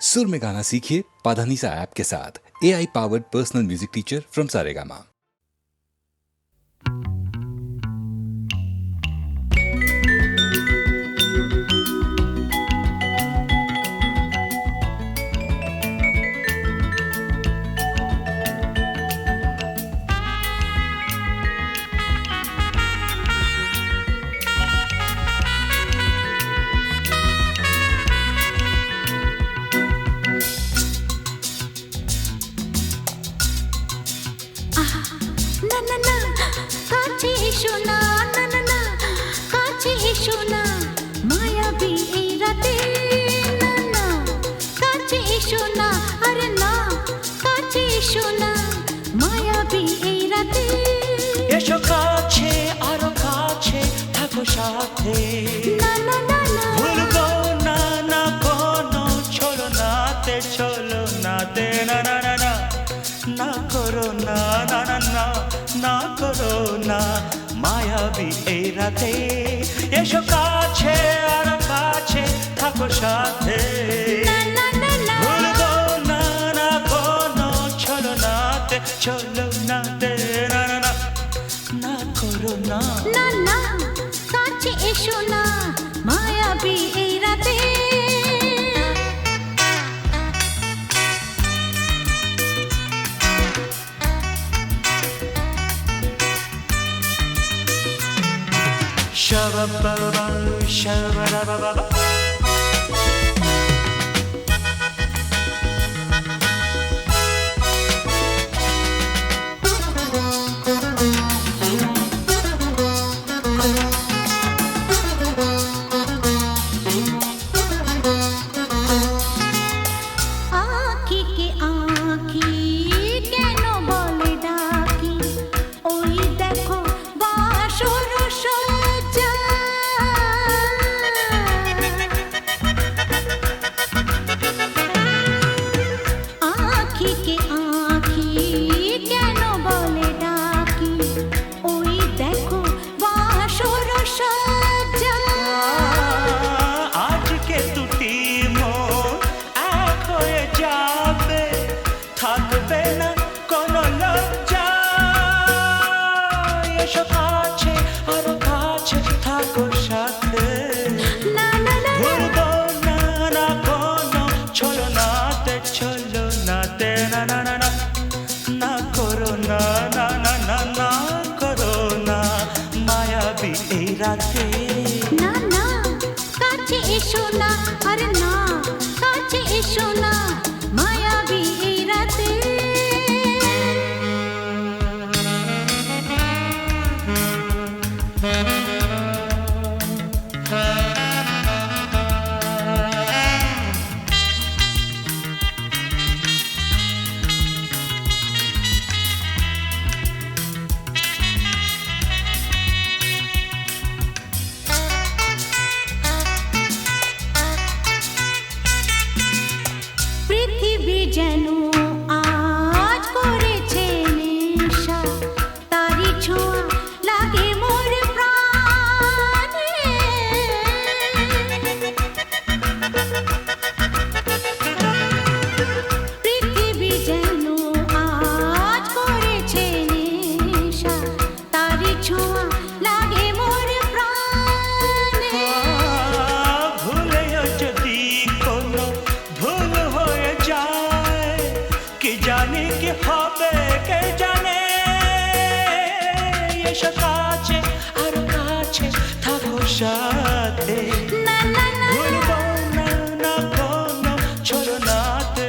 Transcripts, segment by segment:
सुर में गाना सीखिए पाधानीसा ऐप के साथ। AI powered personal music teacher from Saregama. এসো কাছে আরো কাছে থাকো সাথে ভুলবো না না কোনো চলো নাতে না না না না না করো না না না না না করো না মায়াবী এই রাতে এসো কাছে আরো কাছে থাকো সাথে ভুলবো না না কোনো চলো নাতে না না না না করো না না না কাছে এসো না মায়াবী এই রাতে Shabba-ba-ba, shabba-ba-ba-ba. না না কাছে এসো না আরে না কাছে এসো না মায়াবী এই রাতে যেন আজ করেছে নেশা তারি ছোঁয়া লাগে মোর প্রাণে পৃথিবী যেন আজ করেছে নেশা তারি ছোঁয়া লাগে মোর প্রাণে ভুলেও যদি কোনো ভুল হয়ে যায় কি জানি কি হবে কে জানে এসো কাছে আরো কাছে থাকো সাথে ভুলবো না না কোনো চলো নাতে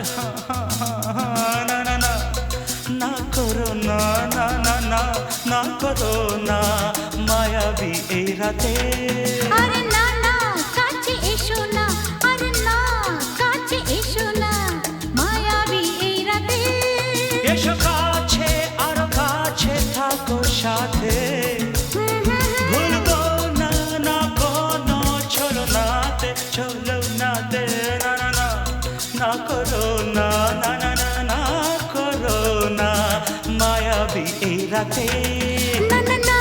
না না না না করো না না না না না করো না মায়াবী এই রাতে আরে না না কাছে এসো না আরে না কাছে এসো না মায়াবী এই রাতে এসো কাছে আরো কাছে থাকো সাথে ভুলবো না না কোনো চলো নাতে না না না না করো না না না না না করো না মায়াবী এই রাতে না না না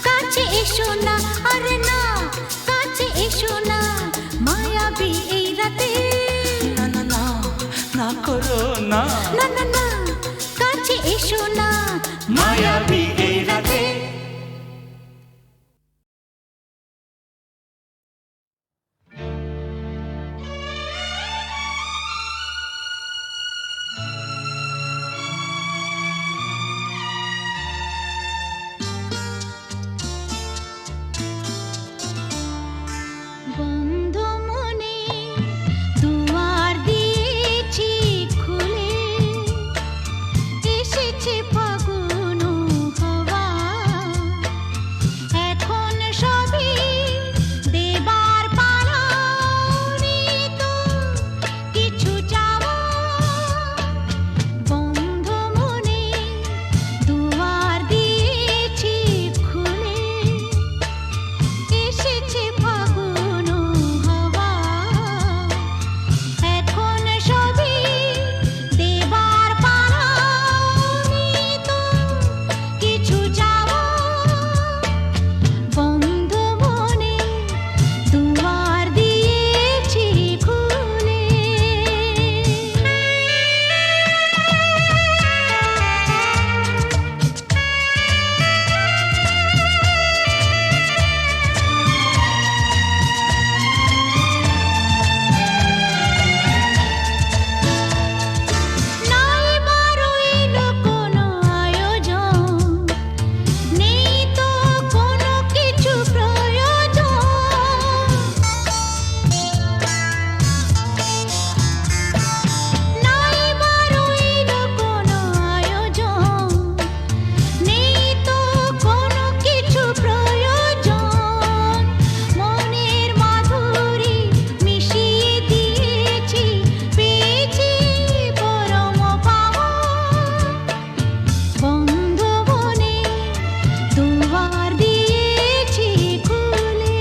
কাছে এসো না আরে না কাছে এসো না মায়াবী এই রাতে না না না করো না না না না কাছে এসো না মায়াবী এই রাতে বন্ধ মনে দুয়ার দিয়েছি খুলে এসেছে ফাগুন হাওয়া এখন সবই দেবার পালা তো কিছু চাওয়া বন্ধ মনে দুয়ার দিয়েছি খুলে এসেছে ফাগুন হাওয়া এখন সবই দেবার পালা তো কিছু যাওয়া বন্ধ মনে দুয়ার দিয়েছি খুলে নাই বারইল কোনো আয়োজন নেই তো কোনো কিছু প্রয়োজন নাই বারইল কোনো আয়োজন নেই তো কোনো কিছু প্রয়োজন মনের মাধুরী মিশিয়ে দিয়েছি পেয়েছি পরম পাওয়া বন্ধ মনে দুয়ার দিয়েছি খুলে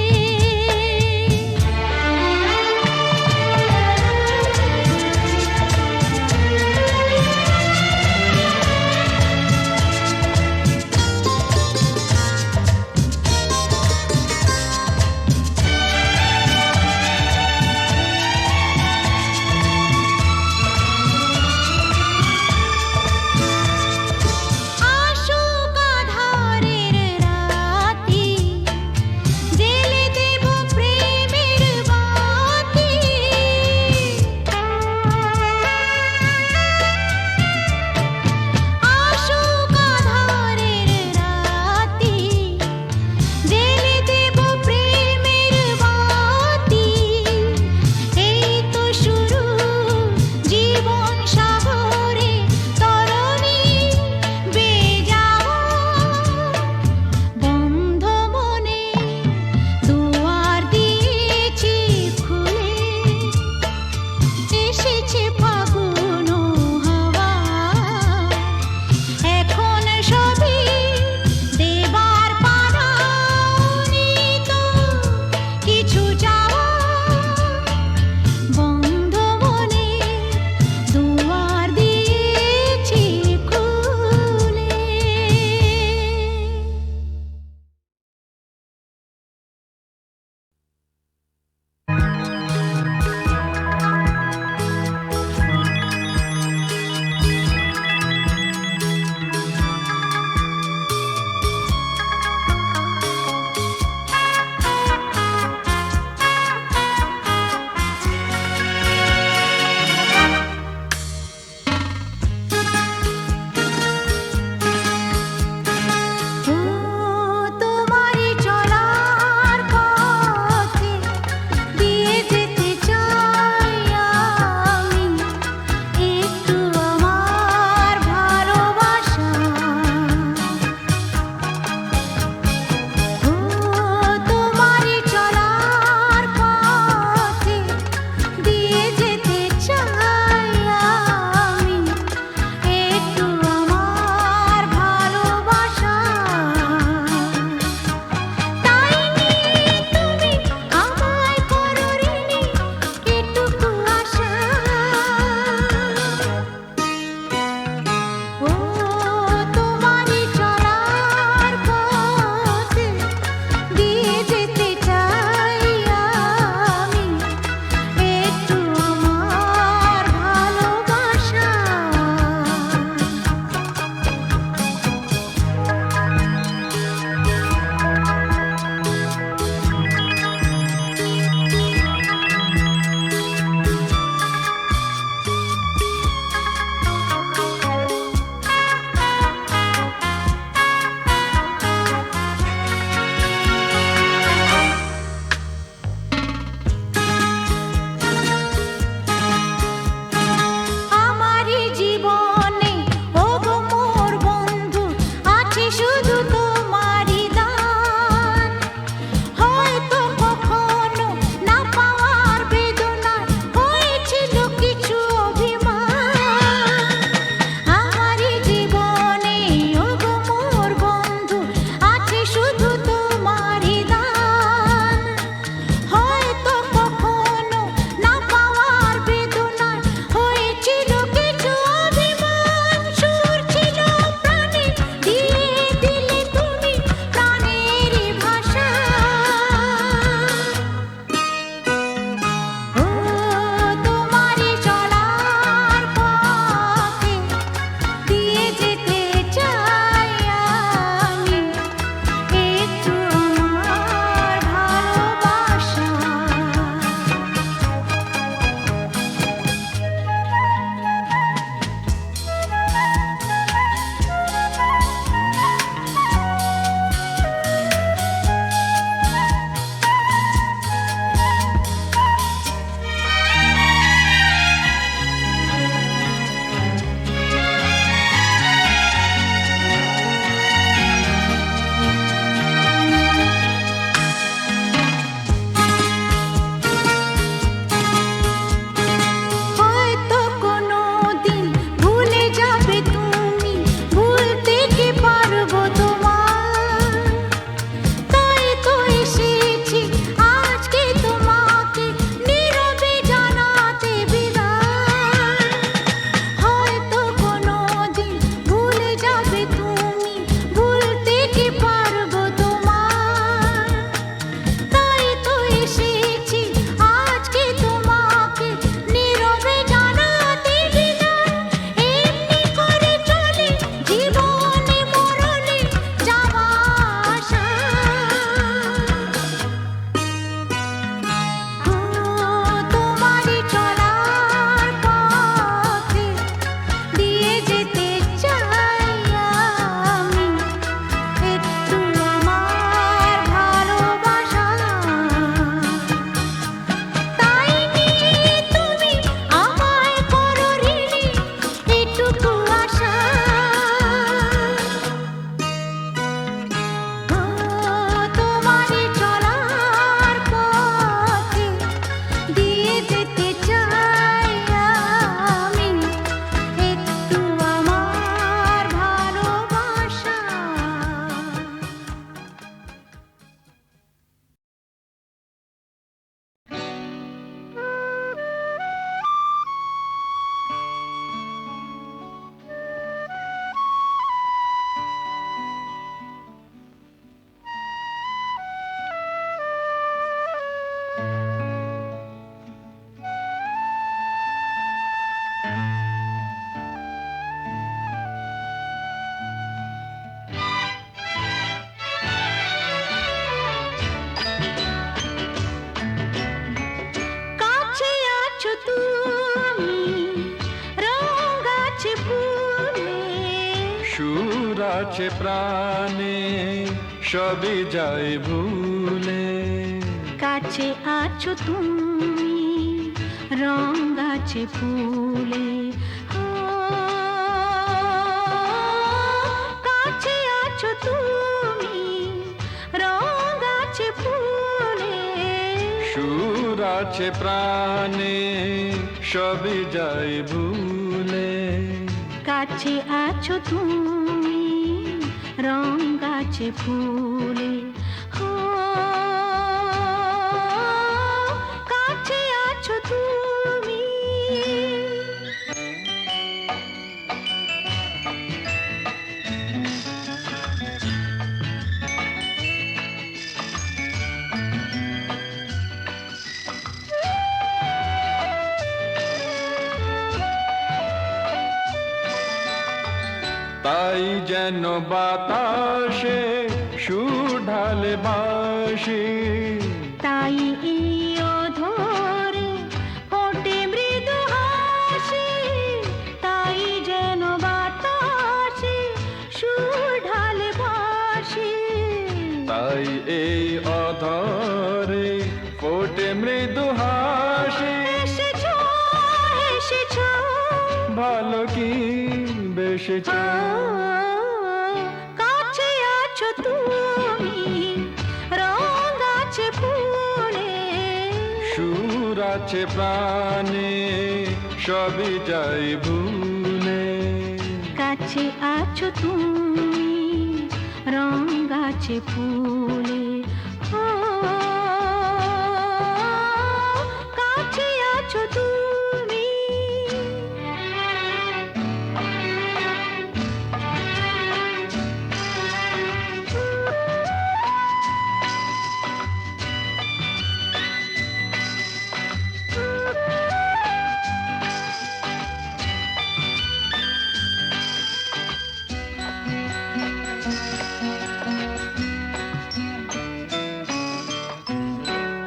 আসুক আধারের রাতি জেলে দেব প্রেমের বাতি আসুক আধারের রাতি জেলে দেব প্রেমের বাতি এই তো শুরু জীবন সাগরে তরণী বেজাওয়া বন্ধ মনে দুয়ার দিয়েছি খুলে এসেছে ফাগুন হাওয়া এখন সবই দেবার পালা তো কিছু যাওয়া বন্ধ মনে দুয়ার দিয়েছি খুলে আছে প্রাণে সবই যায় ভুলে, কাছে আছো তুমি রং গাছে ফুলে, ও, কাছে আছো তুমি রং গাছে ফুলে, সুর আছে প্রাণে সবই যায় ভুলে, কাছে আছো তুমি রং গাছে ফুলে, ও, কাছে আছো তুমি। তাই যেন বাতাসে সুর ঢালে বাঁশি, তাই এই অধরে ফোটে মৃদু হাসি, তাই যেন বাতাসে সুর ঢালে বাঁশি, তাই এই অধরে ফোটে মৃদু হাসি, এসেছো এসেছো ভালো কি বেশেছ, কাছে আছো তুমি রং গাছে ফুলে, সুর আছে প্রাণে সবই যায় ভুলে, কাছে আছো তুমি রং গাছে ফুলে, ও, কাছে আছো তুমি।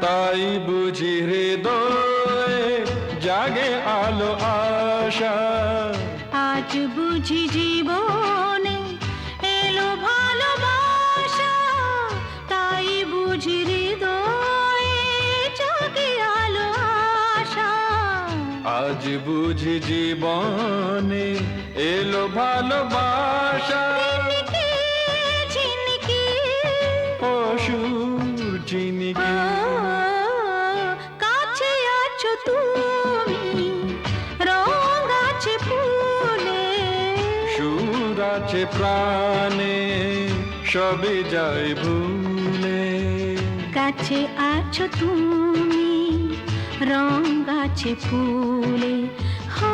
তাই বুঝি হৃদয়ে জাগে আলো আশা, আজ বুঝি জীবনে এলো ভালোবাসা, তাই বুঝি হৃদয়ে জাগে আলো আশা, আজ বুঝি জীবনে এলো ভালোবাসা, ঝিনিকি ঝিনিকি, অসুর চিনিকি, কাছে আছো তুমি রং গাছে ফুলে, সুর আছে প্রাণে সবই যায় ভুলে, কাছে আছো তুমি রং গাছে ফুলে, হো,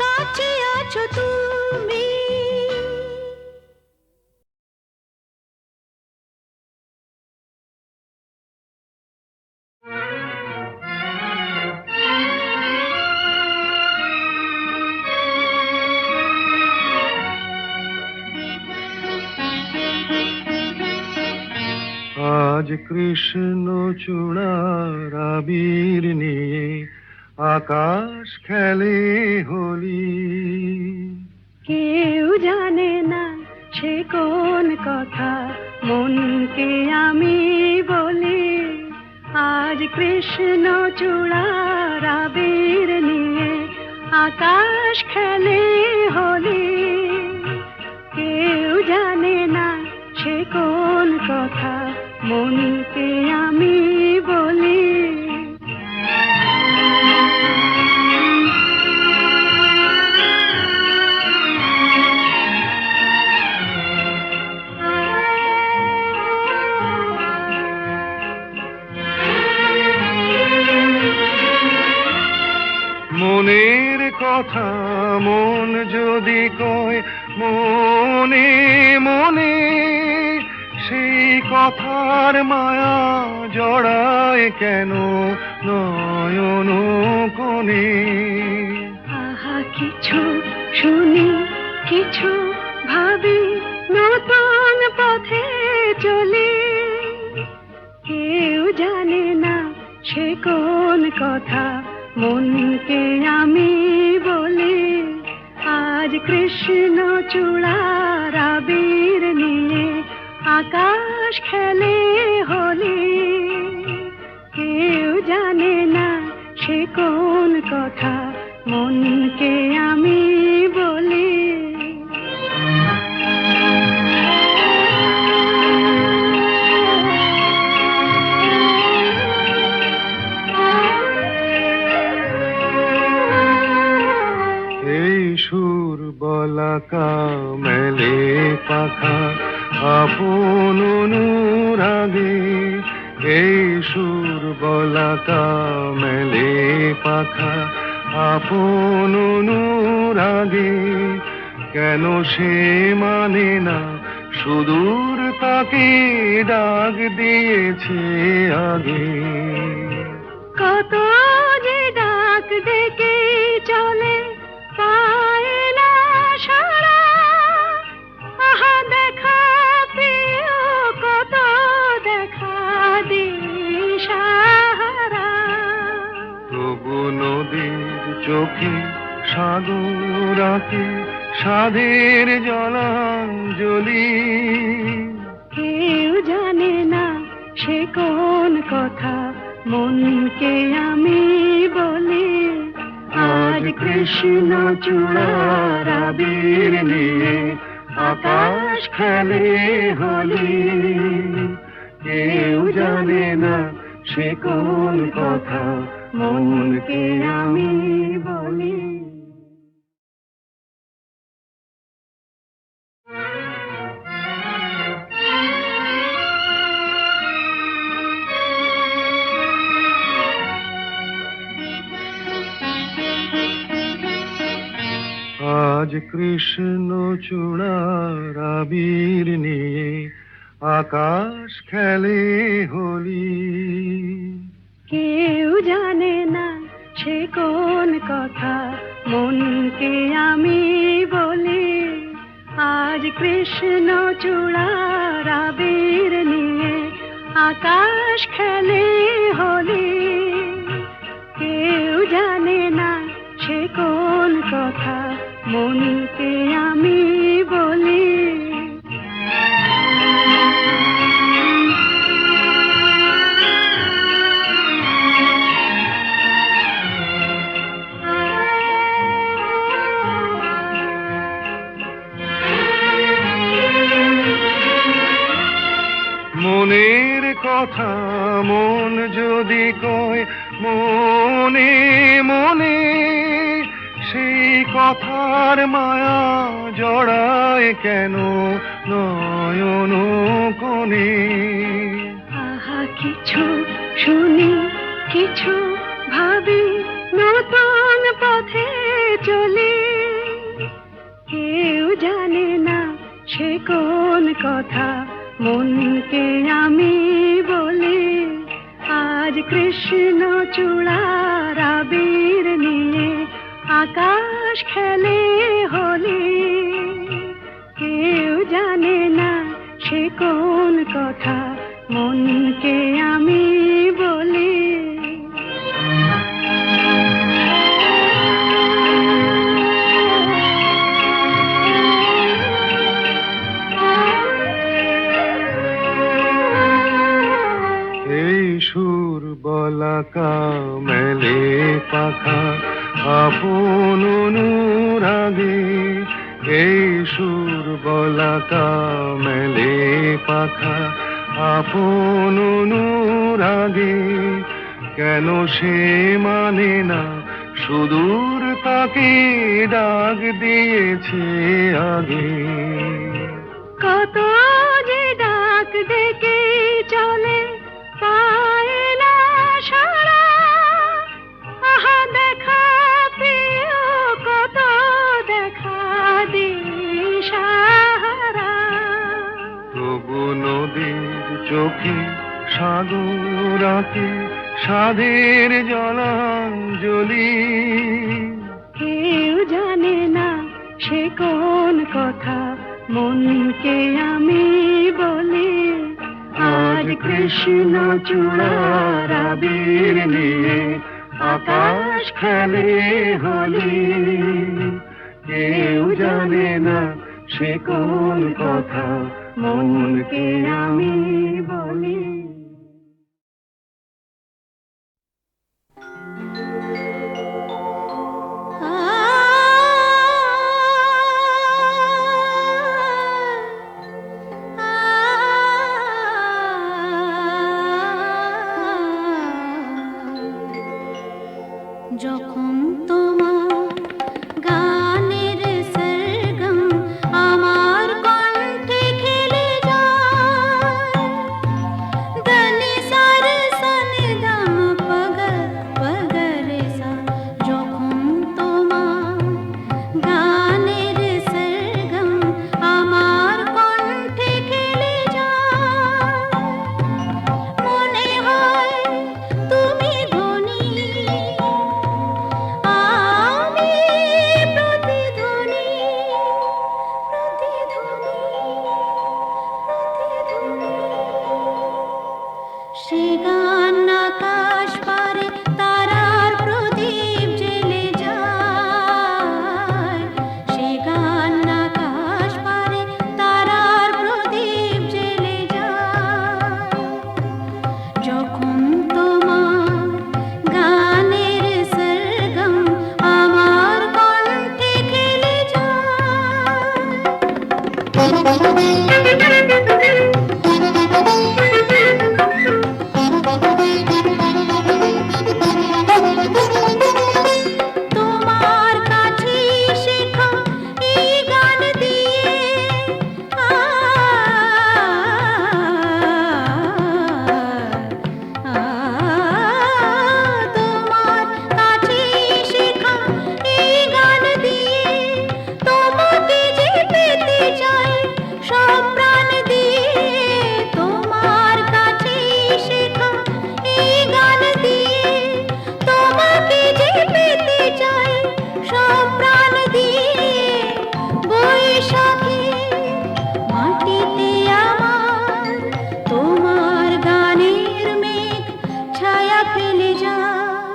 কাছে আছো তুমি। আজ কৃষ্ণ চূড়ার আবির নিয়ে আকাশ খেলে হোলি, কেউ জানে না সে কোন কথা মনকে আমি বলি, আজ কৃষ্ণ চূড়ার আবির নিয়ে আকাশ খেলে হোলি, কেউ জানে না সে কোন কথা মনকে আমি বলি, মনের কথা মন যদি কয় মনে মনে, সেই কথার মায়া জড়ায় কেন নয়ন কোণে, আহা কিছু শুনি কিছু ভাবি নতুন পথে চলি, কেউ জানে না সে কোন কথা মনকে আমি বলি, আজ আজ কৃষ্ণ চূড়ার আবির নিয়ে আকাশ খেলে হোলি কেউ জানে না সে কোন কথা মনকে আমি বলি এই সুর বলাকা মেলে পাখা আপন অনুরাগে এই সুর বলাকা মেলে পাখা আপন অনুরাগে কেন সে মানে না সুদূর তাকে ডাক দিয়েছে আগে কত যে ডাক ডেকে চলে পায় না সারা আহা দেখা প্রিয় কত দেখা দিশাহারা তবু নদীর চোখে সাগর আঁকে সাধের জলাঞ্জলি কেউ জানে না সে কোন কথা মনকে আমি বলি আজ কৃষ্ণ চূড়ার আবির নিয়ে আকাশ খেলে হোলি কেউ জানে না সে কোন কথা মনকে আমি বলি আজ কৃষ্ণ চূড়ার আবির নিয়ে আকাশ খেলে হোলি কেউ জানে না সে কোন কথা মনকে আমি বলি আজ কৃষ্ণ চূড়ার আবির নিয়ে আকাশ খেলে হোলি কেউ জানে না সে কোন কথা মনকে আমি বলি মনের কথা মন যদি কয় মনে মনে সেই কথার মায়া জড়ায় কেন নয়ন কোণে আহা কিছু শুনি কিছু ভাবি নতুন পথে চলি কেউ জানে না সে কোন কথা মনকে আমি বলি আজ কৃষ্ণ চূড়ার আবির নিয়ে আকাশ খেলে হোলি কেউ জানে না সে কোন কথা মনকে আমি বলি এই সুর বলাকা মেলে পাখা আপন অনুরাগে এই সুর বলাকা মেলে পাখা আপন অনুরাগে কেন সে মানে না সুদূর তাকে ডাক দিয়েছে আগে কত যে ডাক ডেকে চলে পায় না সারা আহা দেখা প্রিয় কত দেখা দিশাহারা তবু নদীর চোখে সাগর আঁকে সাধের জলাঞ্জলি কেউ জানে না সে কোন কথা মনকে আমি বলি আজ কৃষ্ণ চূড়ার আবির নিয়ে আকাশ খেলে হোলি কেউ জানে না সে কোন কথা মনকে আমি বলি। যখন তোমার গানের সরগম আমার কণ্ঠে খেলে যায়, দনি সার সনি দম পগ পগ রে সা, যখন তোমার গানের সরগম আমার কণ্ঠে খেলে যায়, মনে হয় তুমি ধনী, আমি প্রতিধ্বনি, প্রতিধ্বনি, প্রতিধ্বনি। সে গান আকাশ পারে তারার প্রদীপ জ্বেলে যায়, সে গান আকাশ পারে তারার প্রদীপ জ্বেলে যায়, যখন তোমার গানের সরগম আমার কণ্ঠে খেলে তোমার কাছে শেখা এই গান দিয়ে তোমার কাছে শেখা এই গান দিয়ে তোমাকে যে পেতে চাই সব প্রাণ দিয়ে, তোমার কাছে শেখা এই গান দিয়ে তোমাকে যে পেতে চাই সব প্রাণ দিয়ে, বৈশাখী মাটিতে আমার তোমার গানের মেঘ ছায়া ফেলে যায়,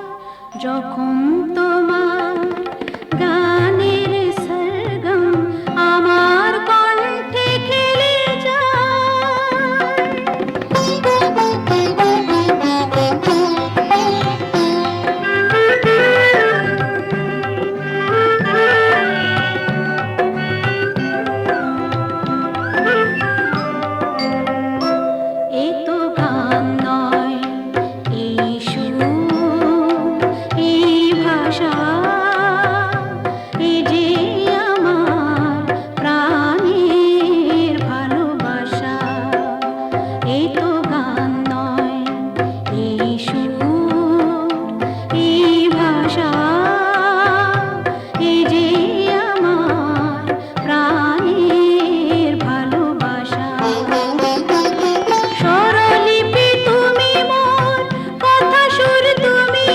যখন তোমার গানের সরগম আমার কণ্ঠে খেলে এ তো গান নয়, এই সুর, এই ভাষা, এ যে আমার প্রাণের ভালোবাসা। এ তো গান নয়, এই সুর, এই ভাষা, এ যে আমার প্রাণের ভালোবাসা। স্বরলিপি তুমি মোর, কথা সুর তুমি,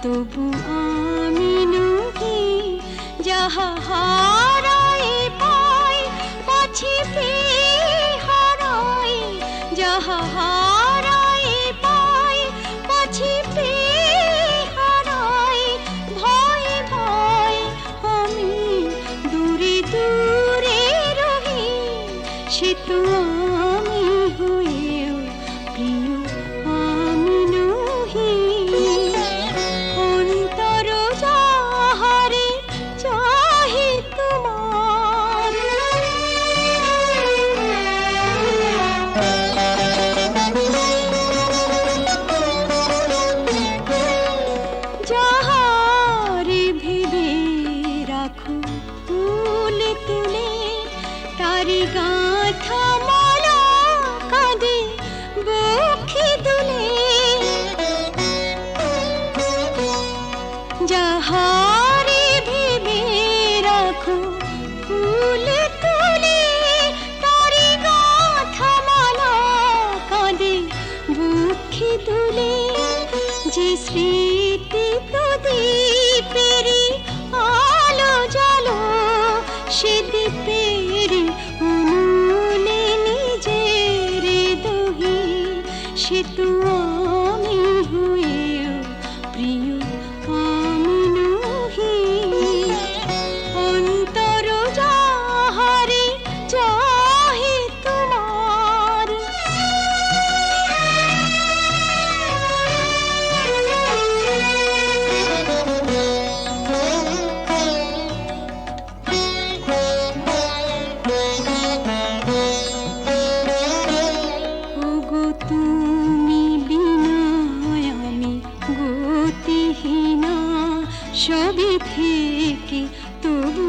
তবু আমি নহি যাহা হারাই পাই পাছি পেয়ে হারাই যাহা হারাই পাই পাছি পেয়ে হারাই ভয় ভয় আমি দূরে দূরে রহি সে তো আমি হয়েও প্রিয় আমি নহি অন্তর যাহারে চাহে তোমার যাহারে ভেবে রাখো ফুল তুলে তারি গাঁথা মালা কাঁদে বক্ষে দুলে যাহারে ভেবে রাখো ফুল তুলে তারি গাঁথা মালা কাঁদে বক্ষে দুলে যে স্মৃতি প্রদীপেরি আলো জালো সে দ্বীপের উনুনে নিজের দহি সে তো আমি হয়েও প্রিয় আমি নহি অন্তর যাহারে চাহে তোমার ওগো তুমি বিনা আমি গতিহীনা সবে থেকে তবু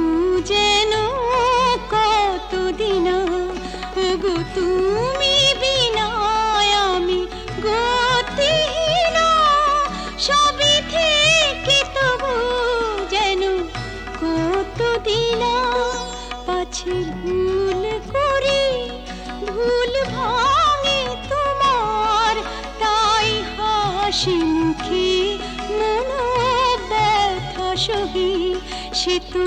যেন কতদিন ওগো তুমি বিনা আমি গতিহীনা সবে থেকে তবু যেন কতদিন পাছে ভুল করি ভুল ভাঙে তোমার তাই হাসি মুখে মন ব্যথা সহি সে তো